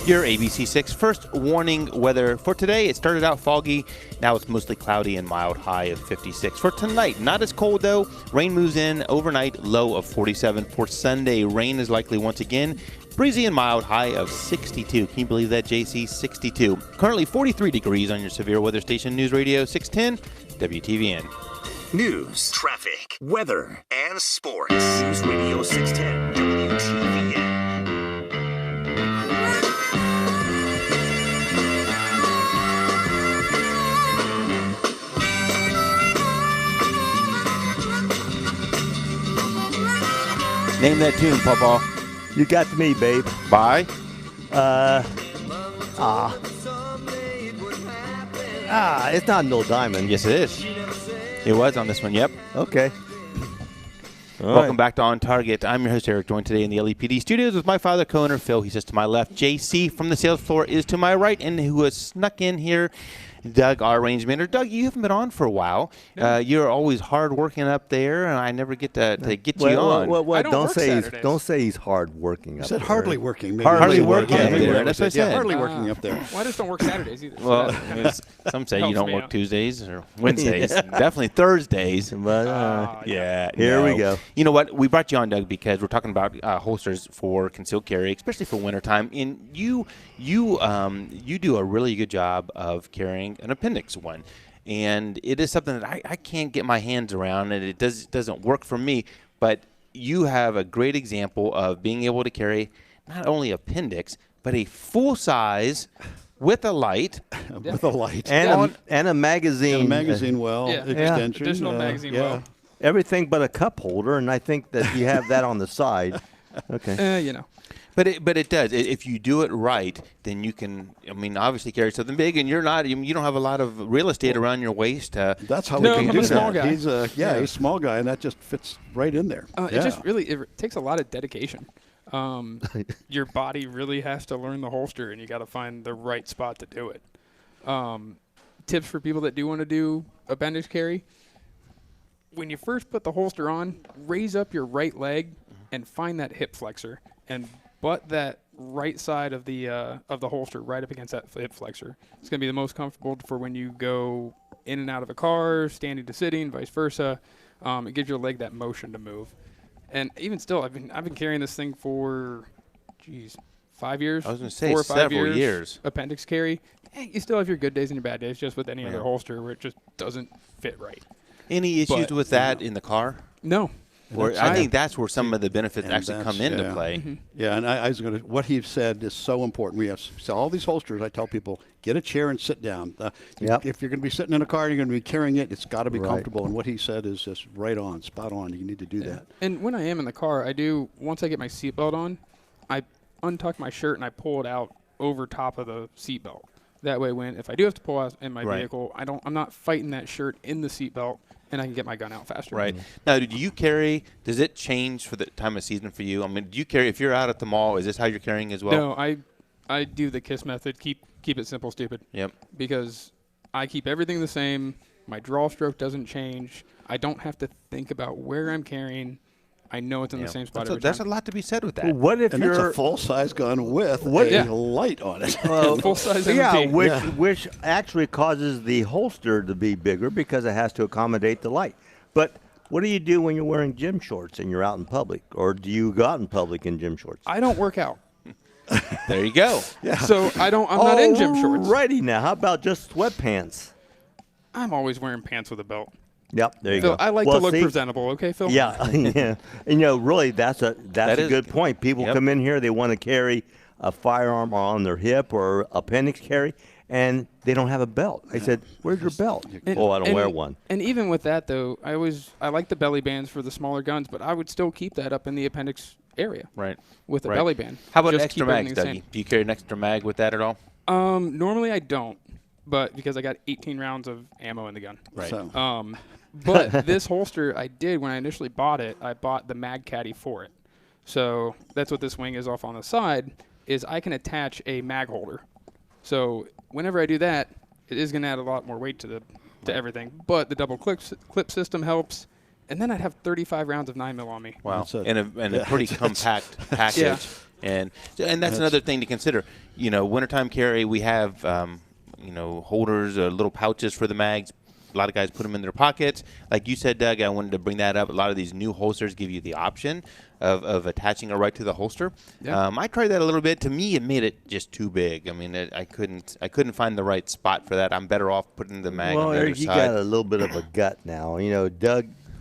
Your ABC6 first warning weather for today. It started out foggy. Now it's mostly cloudy and mild, high of 56. For tonight, not as cold though. Rain moves in overnight, low of 47. For Sunday, rain is likely once again. Breezy and mild, high of 62. Can you believe that, JC? 62. Currently 43 degrees on your severe weather station, News Radio 610 WTVN. News, traffic, weather, and sports. News Radio 610 WTVN. Name that tune, Papa. You got me, babe. Bye. It's not Neil Diamond. Yes, it is. It was on this one, yep. Okay. Welcome back to On Target. I'm your host, Eric, joined today in the LEPD studios with my father, co-owner Phil. He sits to my left. JC from the sales floor is to my right, and who has snuck in here, Doug, our range manager. Doug, you haven't been on for a while. You're always hard working up there, and I never get to get you on. Well, don't say he's hard working. I said hardly working. Maybe. Hardly working up there. That's what I said. Hardly working up there. Well, I just don't work Saturdays either. Well, So that some say you helps don't me work out. Tuesdays or Wednesdays. Definitely Thursdays. But yeah. here we no. go. You know what? We brought you on, Doug, because we're talking about holsters for concealed carry, especially for wintertime. And you do a really good job of carrying an appendix one. And it is something that I can't get my hands around, and it doesn't work for me. But you have a great example of being able to carry not only appendix, but a full size with a light. With a light. And a magazine. And a magazine well extension. Additional magazine well. Everything but a cup holder, and I think that you have that on the side. Okay. You know. But it does. If you do it right, then you can. I mean, obviously carry something big, and you don't have a lot of real estate around your waist. That's how No, we can I'm do a small that. guy. He's he's a small guy, and that just fits right in there. It just really it takes a lot of dedication. Your body really has to learn the holster, and you got to find the right spot to do it. Tips for people that do want to do appendix carry: when you first put the holster on, raise up your right leg and find that hip flexor and butt that right side of the holster right up against that hip flexor. It's going to be the most comfortable for when you go in and out of a car, standing to sitting, vice versa. It gives your leg that motion to move. And even still, I've been carrying this thing for, 5 years. I was going to say 4 or 5 several years. Appendix carry. You still have your good days and your bad days, just with any other holster where it just doesn't fit right. Any issues with that in the car? No. I think that's where some of the benefits actually come into play. Mm-hmm. Yeah, and I was going to. What he said is so important. We have all these holsters. I tell people, get a chair and sit down. If you're going to be sitting in a car, you're going to be carrying it. It's got to be comfortable. And what he said is just right on, spot on. You need to do that. And when I am in the car, once I get my seatbelt on, I untuck my shirt and I pull it out over top of the seatbelt. That way, if I do have to pull out in my vehicle, I'm not fighting that shirt in the seatbelt, and I can get my gun out faster. Right. Now, do you carry? Does it change for the time of season for you? I mean, do you carry if you're out at the mall? Is this how you're carrying as well? No, I do the KISS method. Keep it simple, stupid. Yep. Because I keep everything the same. My draw stroke doesn't change. I don't have to think about where I'm carrying. I know it's in the same spot. That's a lot to be said with that. Well, what if and you're it's a full-size gun with a light on it? Full size which actually causes the holster to be bigger because it has to accommodate the light. But what do you do when you're wearing gym shorts and you're out in public, or do you go out in public in gym shorts? I don't work out. There you go. So I'm not in gym shorts. Righty now. How about just sweatpants? I'm always wearing pants with a belt. Yep, there you Phil, go. I like to look presentable, okay, Phil? Yeah, yeah. And, really, that's a good point. People come in here, they want to carry a firearm on their hip or appendix carry, and they don't have a belt. I said, "Where's your belt?" I don't wear one. And even with that, though, I like the belly bands for the smaller guns, but I would still keep that up in the appendix area. Right. With a belly band. How about Just extra keep everything mags, the Dougie? same. Do you carry an extra mag with that at all? Normally I don't, but because I got 18 rounds of ammo in the gun. Right. So. But this holster I did when I initially bought it. I bought the mag caddy for it. So that's what this wing is off on the side. Is I can attach a mag holder. So whenever I do that, it is going to add a lot more weight to everything. But the double clip system helps. And then I'd have 35 rounds of 9mm on me. Wow. And a pretty compact package. Yeah. And that's another thing to consider. Wintertime carry, we have, holders, little pouches for the mags. A lot of guys put them in their pockets. Like you said, Doug, I wanted to bring that up. A lot of these new holsters give you the option of attaching it right to the holster. Yeah. I tried that a little bit. To me, it made it just too big. I mean, I couldn't find the right spot for that. I'm better off putting the mag on the other Eric, you side. got a little bit of a gut now.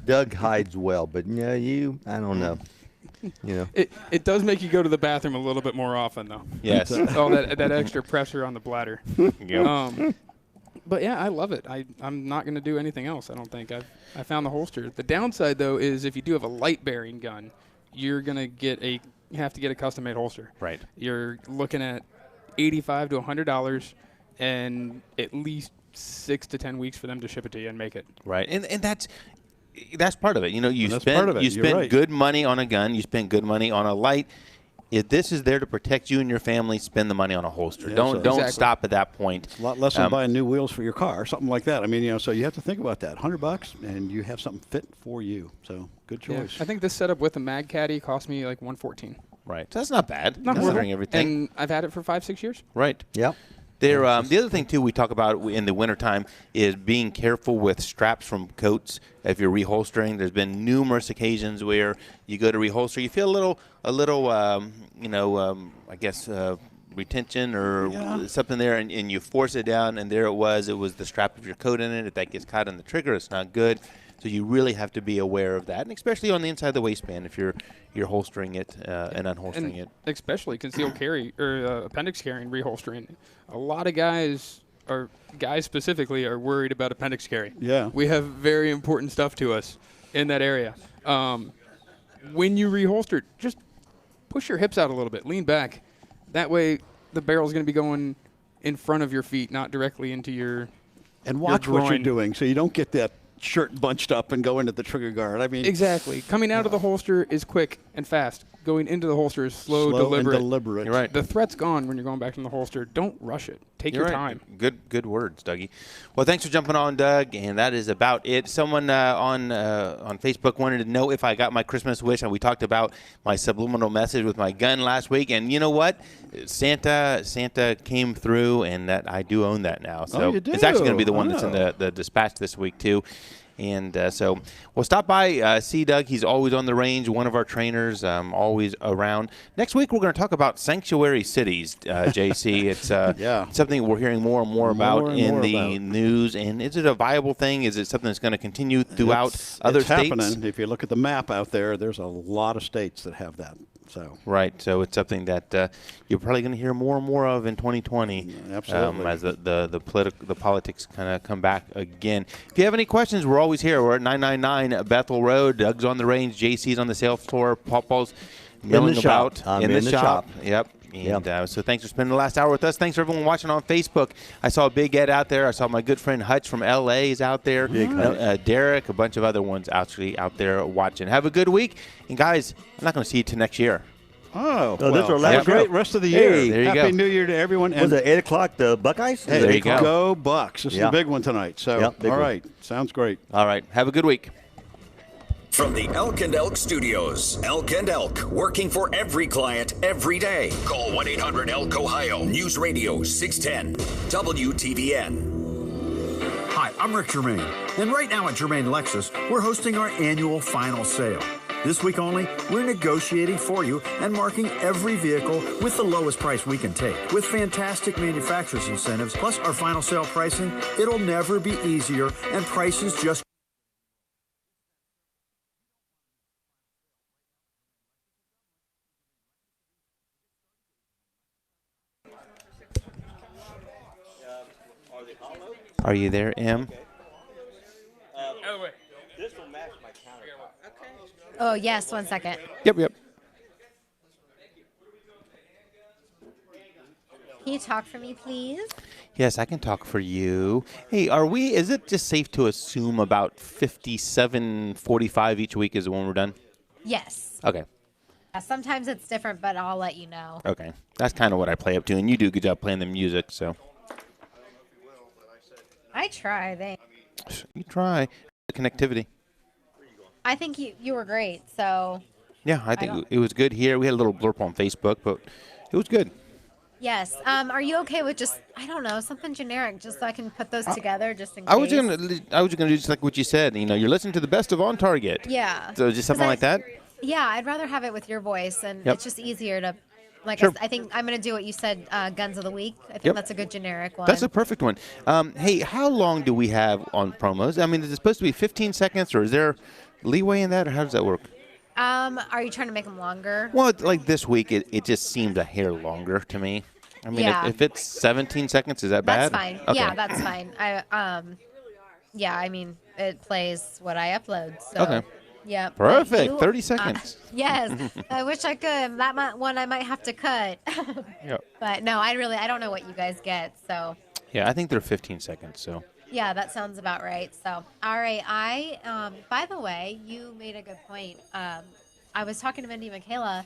Doug hides well, but I don't know. It does make you go to the bathroom a little bit more often, though. Yes. that extra pressure on the bladder. Yep. But yeah, I love it. I'm not going to do anything else. I don't think I found the holster. The downside though is if you do have a light bearing gun, you're going to have to get a custom made holster. Right. You're looking at $85 to $100 and at least 6 to 10 weeks for them to ship it to you and make it. Right. And that's part of it. You That's part of it. You You're spend right. good money on a gun. You spend good money on a light. If this is there to protect you and your family, spend the money on a holster. Yeah, Don't exactly. stop at that point. A lot less than buying new wheels for your car, something like that. I mean, so you have to think about that. $100, and you have something fit for you. So good choice. Yeah. I think this setup with a mag caddy cost me like $114. Right. So that's not bad. Not considering horrible. everything. And I've had it for 5-6 years. Right. Yep. The other thing, too, we talk about in the wintertime is being careful with straps from coats if you're reholstering. There's been numerous occasions where you go to reholster, you feel a little retention or something there, and you force it down, and there it was the strap of your coat in it. If that gets caught in the trigger, it's not good. So you really have to be aware of that, and especially on the inside of the waistband if you're holstering it and unholstering it. Especially concealed carry or appendix carry and reholstering. A lot of guys specifically are worried about appendix carry. Yeah. We have very important stuff to us in that area. When you reholster, just push your hips out a little bit, lean back. That way the barrel is going to be going in front of your feet, not directly into your And watch your what you're groin. doing so you don't get that shirt bunched up and go into the trigger guard. I mean, Exactly. Coming out of the holster is quick and fast. Going into the holster is slow and deliberate. deliberate. You're right. The threat's gone when you're going back from the holster. Don't rush it. Take your You're time. right. Good words, Dougie. Well, thanks for jumping on, Doug, and that is about it. Someone on Facebook wanted to know if I got my Christmas wish, and we talked about my subliminal message with my gun last week, and you know what? Santa came through, and that I do own that now. So you do? it's actually going to be the one that's in Oh. the dispatch this week, too. And so we'll stop by, see Doug. He's always on the range, one of our trainers, always around. Next week, we're going to talk about sanctuary cities, JC. It's something we're hearing more and more about in the news. And is it a viable thing? Is it something that's going to continue throughout other it's states? happening. If you look at the map out there, there's a lot of states that have that. So Right. So it's something that you're probably going to hear more and more of in 2020. Absolutely. As the politics kind of come back again. If you have any questions, we're always here. We're at 999 Bethel Road. Doug's on the range. JC's on the sales floor. Paul's milling about I'm in the shop. Yep. Yep. And so thanks for spending the last hour with us. Thanks for everyone watching on Facebook. I saw Big Ed out there. I saw my good friend Hutch from L.A. is out there. Derek, a bunch of other ones actually out there watching. Have a good week. And, guys, I'm not going to see you till next year. Oh, So this is our have a last great show. rest of the year. Hey, there you Happy go. New Year to everyone. Was it 8 o'clock, the Buckeyes? Hey, There you go. go Bucks. This is Yeah. the big one tonight. So, Yep, big all one. right. Sounds great. All right. Have a good week. From the Elk and Elk Studios, Elk and Elk, working for every client every day. Call 1-800-ELK-OHIO. News Radio 610 WTVN. Hi, I'm Rick Germain, and right now at Germain Lexus, we're hosting our annual final sale. This week only, we're negotiating for you and marking every vehicle with the lowest price we can take. With fantastic manufacturer's incentives, plus our final sale pricing, it'll never be easier, and prices just Are you there, Em? This will match my countertop. Oh, yes, 1 second. Yep. Can you talk for me, please? Yes, I can talk for you. Hey, is it just safe to assume about 57:45 each week is when we're done? Yes. Okay. Sometimes it's different, but I'll let you know. Okay. That's kind of what I play up to, and you do a good job playing the music, so. I try. You try. Connectivity. I think you were great, so. Yeah, I think it was good here. We had a little blurb on Facebook, but it was good. Yes. Are you okay with just, I don't know, something generic, just so I can put those together, just in case? I was gonna do just like what you said. You know, you're listening to the best of OnTarget. Yeah. So just something like that. Yeah, I'd rather have it with your voice, and Yep. it's just easier to. Like Sure. I think I'm going to do what you said, Guns of the Week. I think Yep. that's a good generic one. That's a perfect one. Hey, how long do we have on promos? I mean, is it supposed to be 15 seconds, or is there leeway in that, or how does that work? Are you trying to make them longer? Well, like this week, it just seemed a hair longer to me. I mean, Yeah. if it's 17 seconds, is that That's bad? fine. Okay. Yeah, that's fine. Yeah, I mean, it plays what I upload. So. Okay. Yeah. Perfect. 30 seconds. Yes. I wish I could. That one I might have to cut. Yep. But no, I don't know what you guys get. So. Yeah, I think they're 15 seconds. So. Yeah, that sounds about right. So, all right. By the way, you made a good point. I was talking to Mindy and Michaela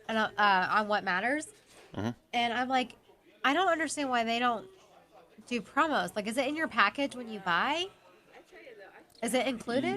on What Matters, and I'm like, I don't understand why they don't do promos. Like, is it in your package when you buy? Is it included?